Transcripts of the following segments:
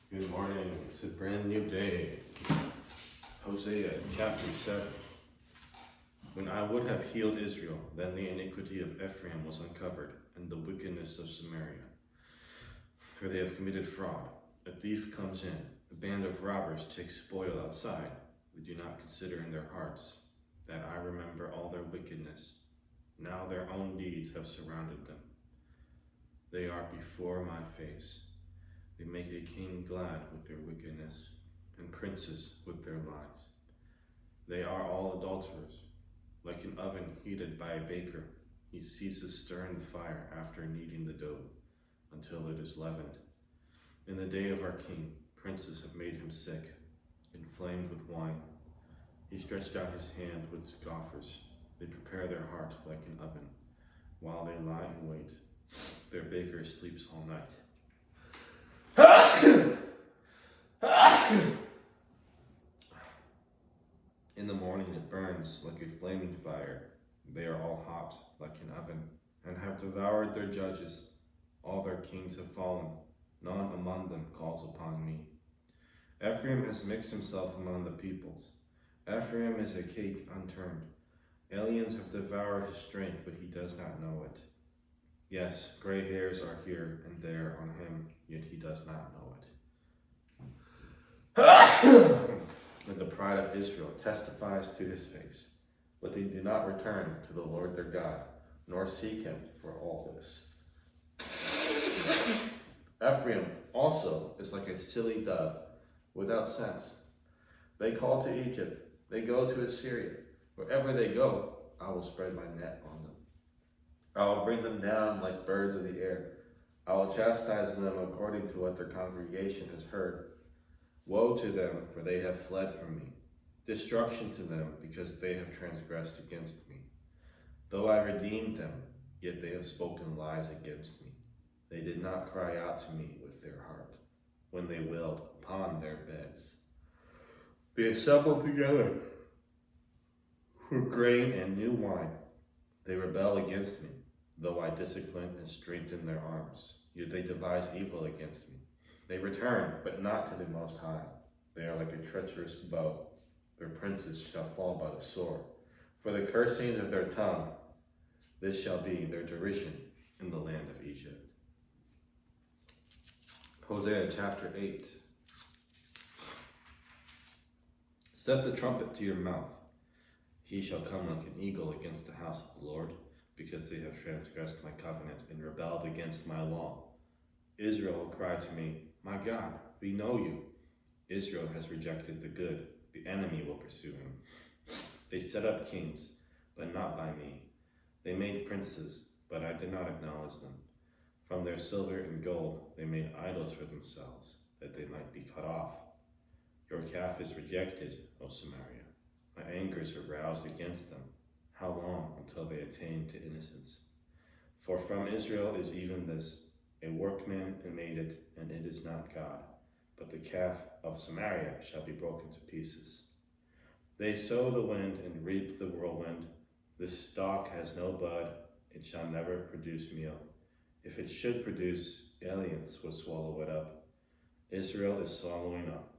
Good morning. It's a brand new day. Hosea chapter 7. When I would have healed Israel, then the iniquity of Ephraim was uncovered, and the wickedness of Samaria. For they have committed fraud. A thief comes in, a band of robbers takes spoil outside. They do not consider in their hearts that I remember all their wickedness. Now their own deeds have surrounded them. They are before my face. They make a king glad with their wickedness, and princes with their lies. They are all adulterers. Like an oven heated by a baker, he ceases stirring the fire after kneading the dough, until it is leavened. In the day of our king, princes have made him sick, inflamed with wine. He stretched out his hand with scoffers. They prepare their heart like an oven. While they lie in wait, their baker sleeps all night. In the morning it burns like a flaming fire. They are all hot like an oven, and have devoured their judges. All their kings have fallen. None among them calls upon me. Ephraim has mixed himself among the peoples. Ephraim is a cake unturned. Aliens have devoured his strength, but he does not know it. Yes, gray hairs are here and there on him, yet he does not know it. And the pride of Israel testifies to his face, but they do not return to the Lord their God, nor seek him for all this. Ephraim also is like a silly dove, without sense. They call to Egypt, they go to Assyria. Wherever they go, I will spread my net on them. I will bring them down like birds of the air. I will chastise them according to what their congregation has heard. Woe to them, for they have fled from me. Destruction to them, because they have transgressed against me. Though I redeemed them, yet they have spoken lies against me. They did not cry out to me with their heart, when they wailed upon their beds. They assembled together for grain and new wine. They rebel against me, though I discipline and strengthen their arms. Yet they devise evil against me. They return, but not to the Most High. They are like a treacherous bow. Their princes shall fall by the sword. For the cursing of their tongue, this shall be their derision in the land of Egypt. Hosea chapter 8. Set the trumpet to your mouth. He shall come like an eagle against the house of the Lord, because they have transgressed my covenant and rebelled against my law. Israel will cry to me, my God, we know you. Israel has rejected the good. The enemy will pursue him. They set up kings, but not by me. They made princes, but I did not acknowledge them. From their silver and gold they made idols for themselves, that they might be cut off. Your calf is rejected, O Samaria. My anger is aroused against them. How long until they attain to innocence? For from Israel is even this, a workman made it, and it is not God. But the calf of Samaria shall be broken to pieces. They sow the wind and reap the whirlwind. This stalk has no bud, it shall never produce meal. If it should produce, aliens will swallow it up. Israel is swallowing up.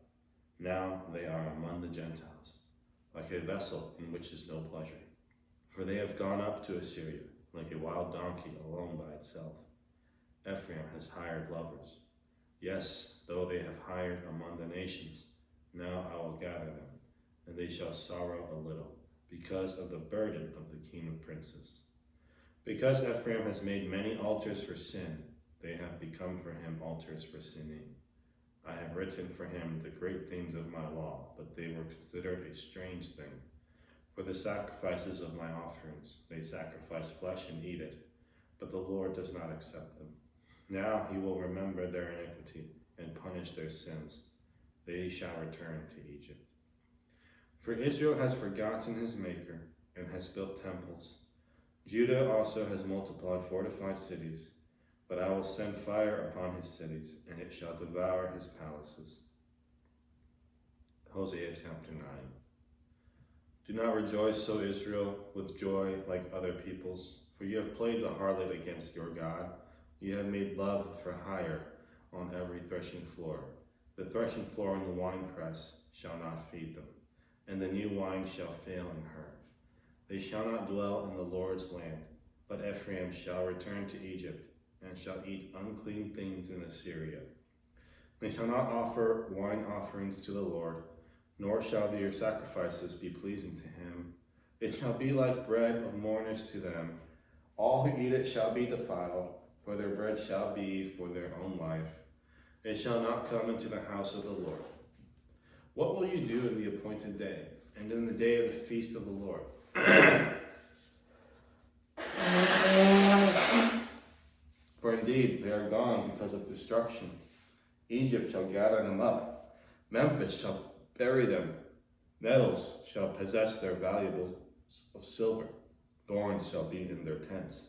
Now they are among the Gentiles, like a vessel in which is no pleasure. For they have gone up to Assyria, like a wild donkey alone by itself. Ephraim has hired lovers. Yes, though they have hired among the nations, now I will gather them, and they shall sorrow a little, because of the burden of the king of princes. Because Ephraim has made many altars for sin, they have become for him altars for sinning. I have written for him the great things of my law, but they were considered a strange thing. For the sacrifices of my offerings, they sacrifice flesh and eat it, but the Lord does not accept them. Now he will remember their iniquity and punish their sins. They shall return to Egypt. For Israel has forgotten his maker and has built temples. Judah also has multiplied fortified cities, but I will send fire upon his cities, and it shall devour his palaces. Hosea chapter 9. Do not rejoice, O Israel, with joy like other peoples, for you have played the harlot against your God. You have made love for hire on every threshing floor. The threshing floor and the winepress shall not feed them, and the new wine shall fail in her. They shall not dwell in the Lord's land, but Ephraim shall return to Egypt, and shall eat unclean things in Assyria. They shall not offer wine offerings to the Lord, nor shall their sacrifices be pleasing to him. It shall be like bread of mourners to them. All who eat it shall be defiled, for their bread shall be for their own life. They shall not come into the house of the Lord. What will you do in the appointed day, and in the day of the feast of the Lord? For indeed they are gone because of destruction. Egypt shall gather them up. Memphis shall bury them. Nettles shall possess their valuables of silver. Thorns shall be in their tents.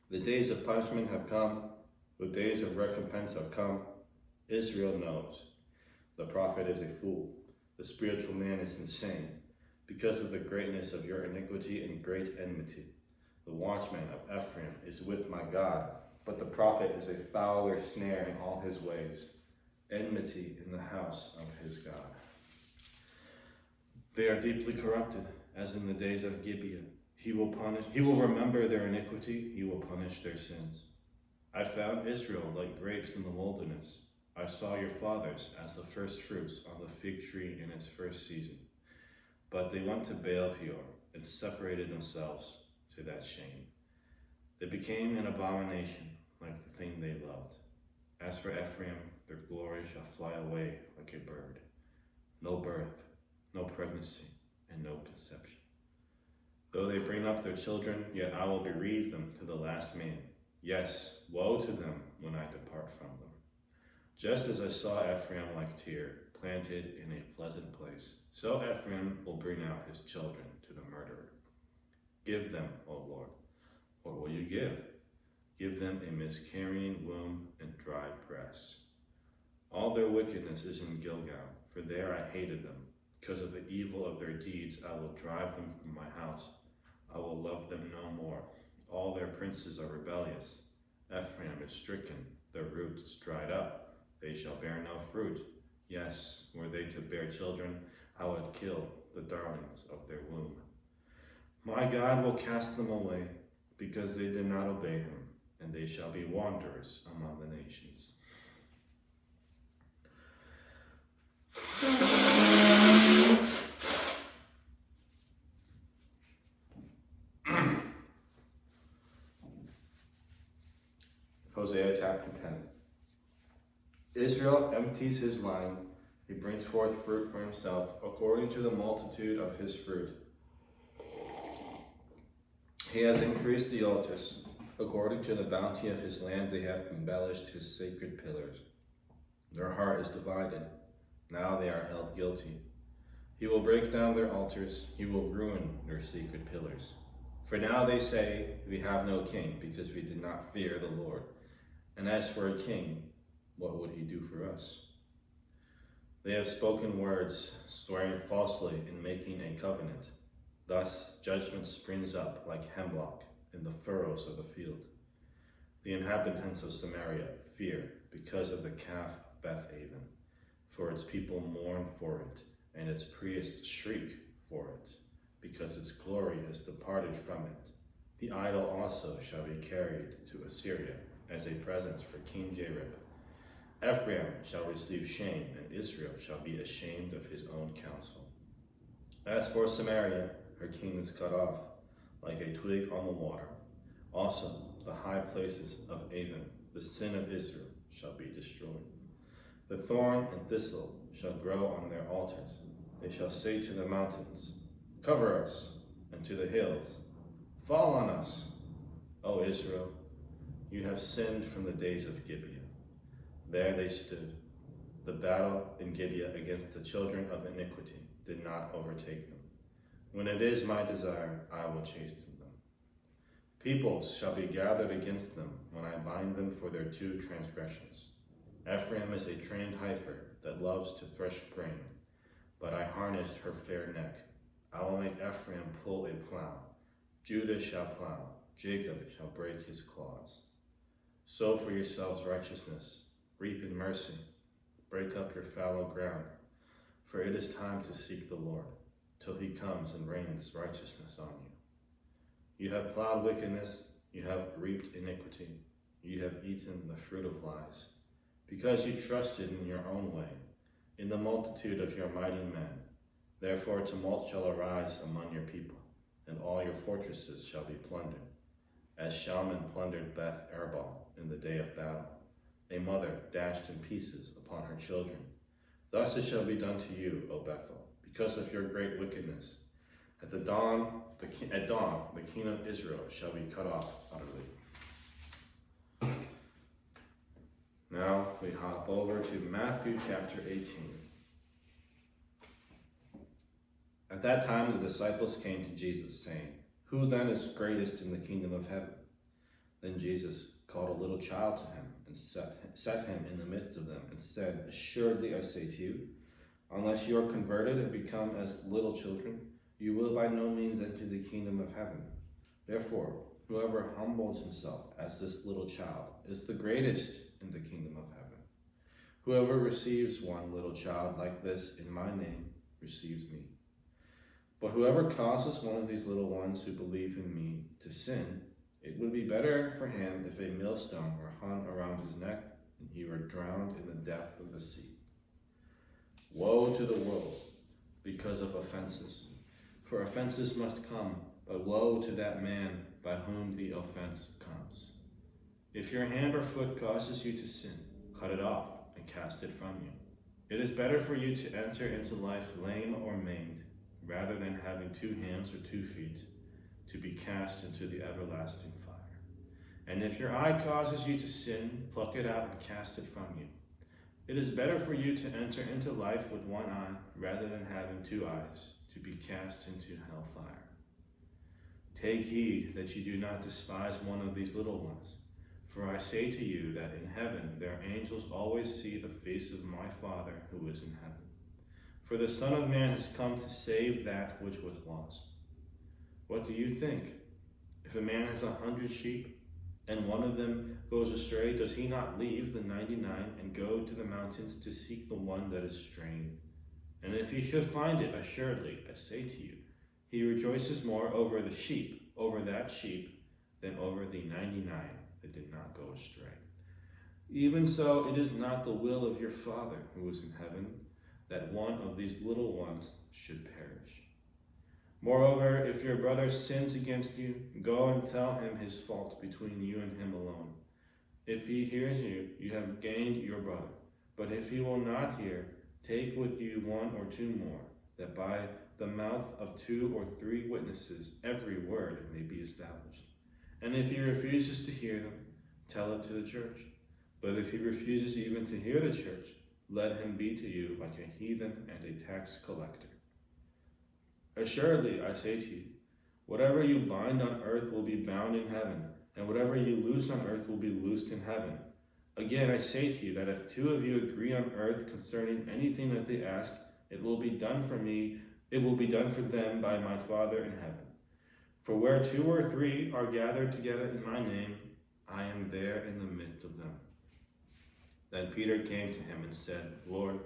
The days of punishment have come. The days of recompense have come. Israel knows. The prophet is a fool. The spiritual man is insane, because of the greatness of your iniquity and great enmity. The watchman of Ephraim is with my God, but the prophet is a fowler snare in all his ways, enmity in the house of his God. They are deeply corrupted, as in the days of Gibeah. He will remember their iniquity, he will punish their sins. I found Israel like grapes in the wilderness. I saw your fathers as the first fruits on the fig tree in its first season. But they went to Baal Peor and separated themselves to that shame. They became an abomination, like the thing they loved. As for Ephraim, their glory shall fly away like a bird. No birth, no pregnancy, and no conception. Though they bring up their children, yet I will bereave them to the last man. Yes, woe to them when I depart from them. Just as I saw Ephraim like Tyre, planted in a pleasant place, so Ephraim will bring out his children to the murderer. Give them, O Lord. What will you give? Give them a miscarrying womb and dry breasts. All their wickedness is in Gilgal, for there I hated them. Because of the evil of their deeds, I will drive them from my house. I will love them no more. All their princes are rebellious. Ephraim is stricken, their root is dried up. They shall bear no fruit. Yes, were they to bear children, I would kill the darlings of their womb. My God will cast them away, because they did not obey him, and they shall be wanderers among the nations. Hosea chapter 10. Israel empties his line. He brings forth fruit for himself, according to the multitude of his fruit. He has increased the altars. According to the bounty of his land, they have embellished his sacred pillars. Their heart is divided. Now they are held guilty. He will break down their altars. He will ruin their sacred pillars. For now they say, we have no king, because we did not fear the Lord. And as for a king, what would he do for us? They have spoken words, swearing falsely in making a covenant. Thus judgment springs up like hemlock in the furrows of the field. The inhabitants of Samaria fear because of the calf of Beth-aven, for its people mourn for it, and its priests shriek for it, because its glory has departed from it. The idol also shall be carried to Assyria as a present for King Jareb. Ephraim shall receive shame, and Israel shall be ashamed of his own counsel. As for Samaria, her king is cut off, like a twig on the water. Also, the high places of Avon, the sin of Israel, shall be destroyed. The thorn and thistle shall grow on their altars. They shall say to the mountains, cover us, and to the hills, fall on us. O Israel, you have sinned from the days of Gibeah. There they stood. The battle in Gibeah against the children of iniquity did not overtake them. When it is my desire, I will chasten them. Peoples shall be gathered against them when I bind them for their two transgressions. Ephraim is a trained heifer that loves to thresh grain, but I harnessed her fair neck. I will make Ephraim pull a plow. Judah shall plow. Jacob shall break his claws. Sow for yourselves righteousness. Reap in mercy. break up your fallow ground, for it is time to seek the Lord, till he comes and rains righteousness on you. You have plowed wickedness, you have reaped iniquity, you have eaten the fruit of lies, because you trusted in your own way, in the multitude of your mighty men. Therefore tumult shall arise among your people, and all your fortresses shall be plundered, as Shalman plundered Beth Arbel in the day of battle, a mother dashed in pieces upon her children. Thus it shall be done to you, O Bethel, because of your great wickedness. At dawn, the king of Israel shall be cut off utterly. Now we hop over to Matthew chapter 18. At that time the disciples came to Jesus, saying, "Who then is greatest in the kingdom of heaven?" Then Jesus called a little child to him, and set him in the midst of them, and said, "Assuredly I say to you, unless you are converted and become as little children, you will by no means enter the kingdom of heaven. Therefore, whoever humbles himself as this little child is the greatest in the kingdom of heaven. Whoever receives one little child like this in my name receives me. But whoever causes one of these little ones who believe in me to sin, it would be better for him if a millstone were hung around his neck and he were drowned in the depth of the sea. Woe to the world because of offenses, for offenses must come, but woe to that man by whom the offense comes. If your hand or foot causes you to sin, cut it off and cast it from you. It is better for you to enter into life lame or maimed, rather than having 2 hands or 2 feet, to be cast into the everlasting fire. And if your eye causes you to sin, pluck it out and cast it from you. It is better for you to enter into life with 1 eye, rather than having 2 eyes, to be cast into hellfire. Take heed that you do not despise one of these little ones, for I say to you that in heaven their angels always see the face of my Father who is in heaven. For the Son of Man has come to save that which was lost. What do you think? If a man has 100 sheep, and one of them goes astray, does he not leave the 99 and go to the mountains to seek the one that is strayed? And if he should find it, assuredly, I say to you, he rejoices more over that sheep, than over the 99 that did not go astray. Even so, it is not the will of your Father who is in heaven that one of these little ones should perish. Moreover, if your brother sins against you, go and tell him his fault between you and him alone. If he hears you, you have gained your brother. But if he will not hear, take with you 1 or 2 more, that by the mouth of 2 or 3 witnesses every word may be established. And if he refuses to hear them, tell it to the church. But if he refuses even to hear the church, let him be to you like a heathen and a tax collector. Assuredly, I say to you, whatever you bind on earth will be bound in heaven, and whatever you loose on earth will be loosed in heaven. Again, I say to you that if 2 of you agree on earth concerning anything that they ask, it will be done for them by my Father in heaven. For where 2 or 3 are gathered together in my name, I am there in the midst of them. Then Peter came to him and said, Lord,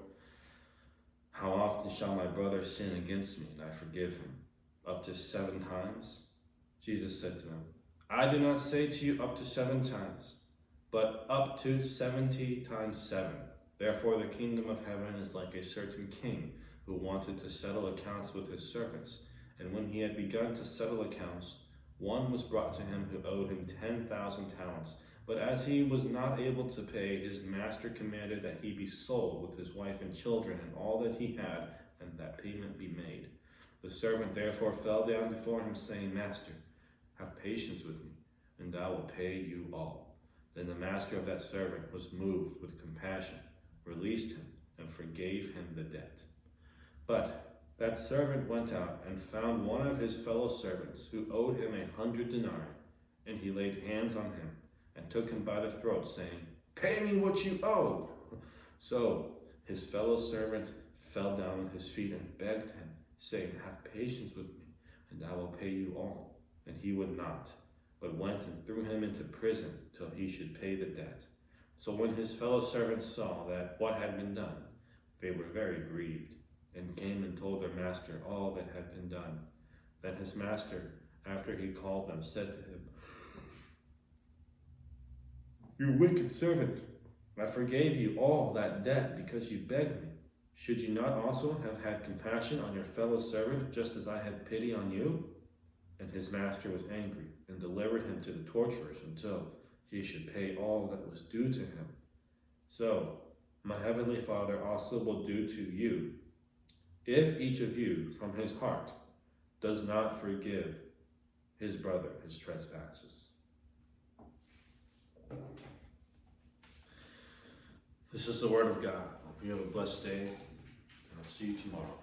how often shall my brother sin against me and I forgive him? Up to 7 times? Jesus said to him, I do not say to you up to 7 times, but up to 70 times 7. Therefore the kingdom of heaven is like a certain king who wanted to settle accounts with his servants. And when he had begun to settle accounts, one was brought to him who owed him 10,000 talents. But as he was not able to pay, his master commanded that he be sold with his wife and children and all that he had, and that payment be made. The servant therefore fell down before him, saying, Master, have patience with me, and I will pay you all. Then the master of that servant was moved with compassion, released him, and forgave him the debt. But that servant went out and found one of his fellow servants who owed him 100 denarii, and he laid hands on him and took him by the throat, saying, Pay me what you owe. So his fellow servant fell down at his feet and begged him, saying, Have patience with me, and I will pay you all. And he would not, but went and threw him into prison till he should pay the debt. So when his fellow servants saw that what had been done, they were very grieved, and came and told their master all that had been done. Then his master, after he called them, said to him, "You wicked servant, I forgave you all that debt because you begged me. Should you not also have had compassion on your fellow servant, just as I had pity on you?" And his master was angry, and delivered him to the torturers until he should pay all that was due to him. So my heavenly Father also will do to you, if each of you from his heart does not forgive his brother his trespasses. This is the word of God. Hope you have a blessed day, and I'll see you tomorrow.